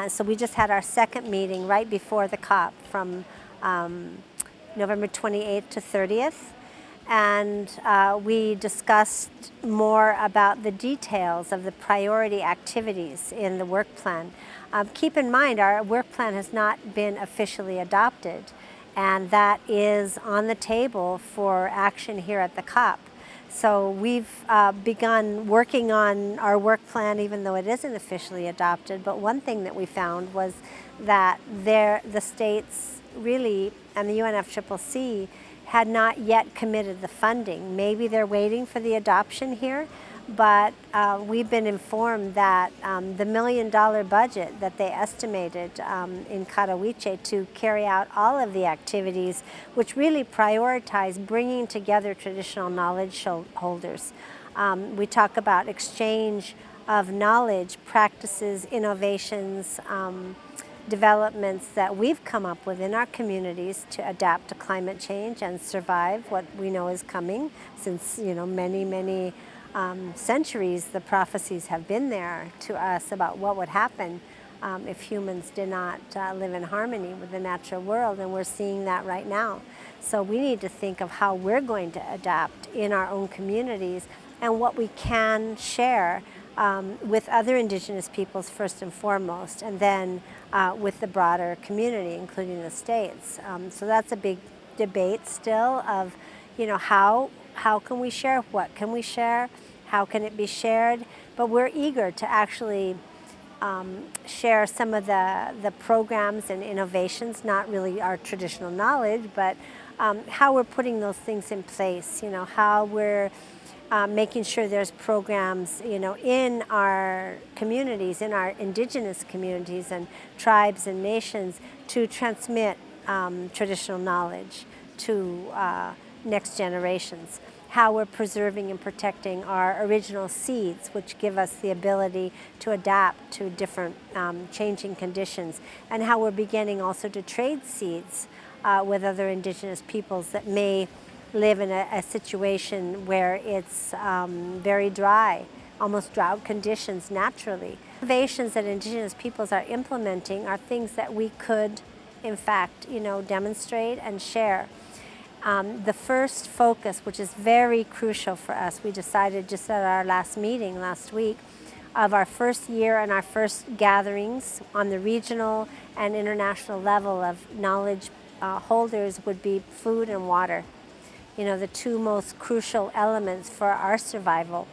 So we just had our second meeting right before the COP from November 28th to 30th. And we discussed more about the details of the priority activities in the work plan. Keep in mind, our work plan has not been officially adopted, and that is on the table for action here at the COP. So we've begun working on our work plan even though it isn't officially adopted, but one thing that we found was that the states really, and the UNFCCC, had not yet committed the funding. Maybe they're waiting for the adoption here, but we've been informed that the $1 million budget that they estimated in Katowice to carry out all of the activities, which really prioritize bringing together traditional knowledge holders. We talk about exchange of knowledge, practices, innovations, developments that we've come up with in our communities to adapt to climate change and survive what we know is coming. Since many centuries, the prophecies have been there to us about what would happen if humans did not live in harmony with the natural world, and we're seeing that right now. So we need to think of how we're going to adapt in our own communities and what we can share with other Indigenous peoples first and foremost, and then with the broader community, including the states. So that's a big debate still of, how can we share, what can we share, how can it be shared, but we're eager to actually share some of the programs and innovations, not really our traditional knowledge, but how we're putting those things in place, how we're making sure there's programs, in our communities, in our Indigenous communities and tribes and nations to transmit traditional knowledge to next generations. How we're preserving and protecting our original seeds, which give us the ability to adapt to different changing conditions, and how we're beginning also to trade seeds with other Indigenous peoples that may live in a situation where it's very dry, almost drought conditions naturally. Innovations that Indigenous peoples are implementing are things that we could, in fact, demonstrate and share. The first focus, which is very crucial for us, we decided just at our last meeting last week, of our first year and our first gatherings on the regional and international level of knowledge holders would be food and water. The two most crucial elements for our survival.